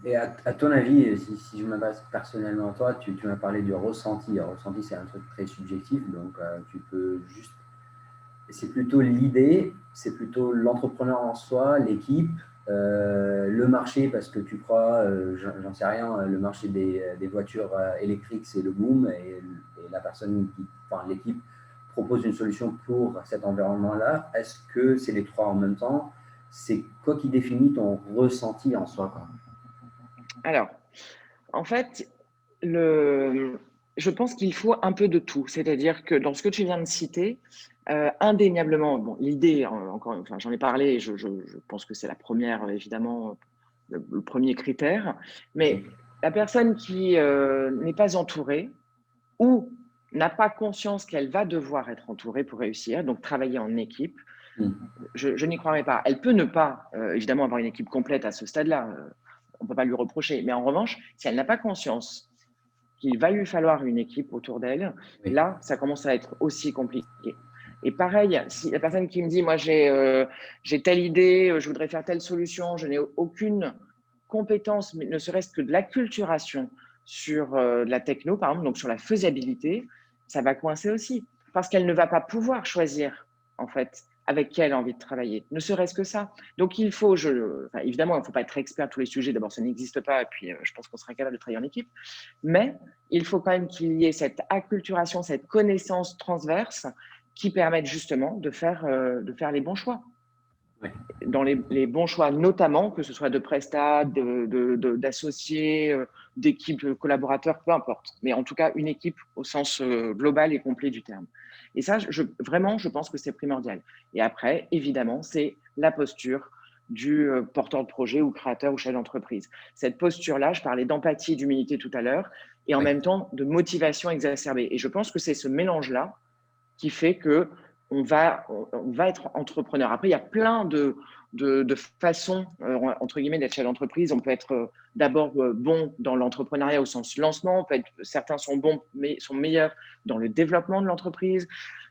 Et à ton avis, si je m'adresse personnellement à toi, tu m'as parlé du ressenti. Le ressenti, c'est un truc très subjectif, donc tu peux juste. C'est plutôt l'idée, c'est plutôt l'entrepreneur en soi, l'équipe, le marché, parce que tu crois, j'en sais rien, le marché des voitures électriques, c'est le boom, et la personne enfin, l'équipe propose une solution pour cet environnement-là. Est-ce que c'est les trois en même temps? C'est quoi qui définit ton ressenti en soi, quoi? Alors, en fait, je pense qu'il faut un peu de tout. C'est-à-dire que dans ce que tu viens de citer, indéniablement, bon, l'idée, encore, enfin, j'en ai parlé, je pense que c'est la première, évidemment, le premier critère. Mais la personne qui n'est pas entourée ou n'a pas conscience qu'elle va devoir être entourée pour réussir, donc travailler en équipe, Mm. je n'y croirais pas. Elle peut ne pas, évidemment, avoir une équipe complète à ce stade-là. On ne peut pas lui reprocher. Mais en revanche, si elle n'a pas conscience qu'il va lui falloir une équipe autour d'elle, Oui. là, ça commence à être aussi compliqué. Et pareil, si la personne qui me dit, moi, j'ai telle idée, je voudrais faire telle solution, je n'ai aucune compétence, mais ne serait-ce que de l'acculturation sur de la techno, par exemple, donc sur la faisabilité, ça va coincer aussi. Parce qu'elle ne va pas pouvoir choisir, en fait, avec qui elle a envie de travailler, ne serait-ce que ça. Donc, il faut, enfin, évidemment, il ne faut pas être expert à tous les sujets, d'abord, ça n'existe pas, et puis je pense qu'on sera capable de travailler en équipe, mais il faut quand même qu'il y ait cette acculturation, cette connaissance transverse qui permette justement de faire les bons choix. Oui. Dans les bons choix, notamment, que ce soit de prestats, d'associés, d'équipes, de collaborateurs, peu importe. Mais en tout cas, une équipe au sens global et complet du terme. Et ça, vraiment, je pense que c'est primordial. Et après, évidemment, c'est la posture du porteur de projet ou créateur ou chef d'entreprise. Cette posture-là, je parlais d'empathie et d'humilité tout à l'heure, et en Oui. même temps de motivation exacerbée. Et je pense que c'est ce mélange-là qui fait que on va être entrepreneur. Après, il y a plein de façons, entre guillemets, d'être chef d'entreprise. On peut être d'abord bon dans l'entrepreneuriat au sens lancement. Certains sont bons, mais sont meilleurs dans le développement de l'entreprise.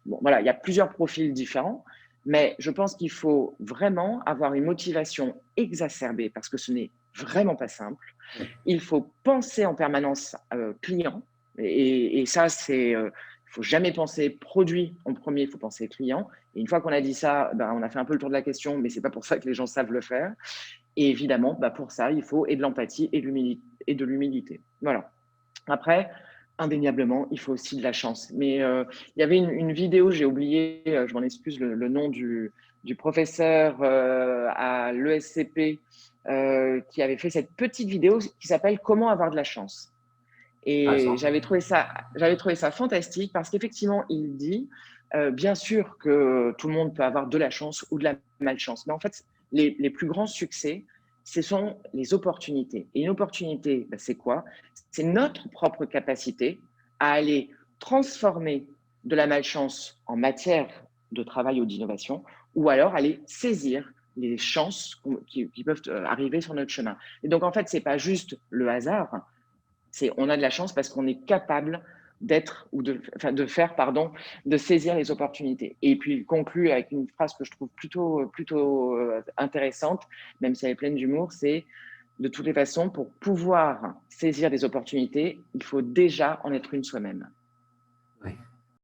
Bon, voilà, il y a plusieurs profils différents. Mais je pense qu'il faut vraiment avoir une motivation exacerbée parce que ce n'est vraiment pas simple. Oui. Il faut penser en permanence client. Et ça, c'est il faut jamais penser produit en premier, il faut penser client. Et une fois qu'on a dit ça, ben, on a fait un peu le tour de la question, mais c'est pas pour ça que les gens savent le faire. Et évidemment, ben, pour ça, il faut et de l'empathie et de l'humilité. Voilà. Après, indéniablement, il faut aussi de la chance. Mais il y avait une vidéo, j'ai oublié, je m'en excuse, le nom du professeur à l'ESCP qui avait fait cette petite vidéo qui s'appelle Comment avoir de la chance. Ah, Et ça. j'avais trouvé ça fantastique parce qu'effectivement, il dit, bien sûr que tout le monde peut avoir de la chance ou de la malchance, mais en fait, les plus grands succès, ce sont les opportunités. Et une opportunité, ben, c'est quoi? C'est notre propre capacité à aller transformer de la malchance en matière de travail ou d'innovation, ou alors aller saisir les chances qui peuvent arriver sur notre chemin. Et donc, en fait, c'est pas juste le hasard, on a de la chance parce qu'on est capable de faire, pardon, de saisir les opportunités. Et puis, il conclut avec une phrase que je trouve plutôt intéressante, même si elle est pleine d'humour, c'est de toutes les façons, pour pouvoir saisir des opportunités, il faut déjà en être une soi-même.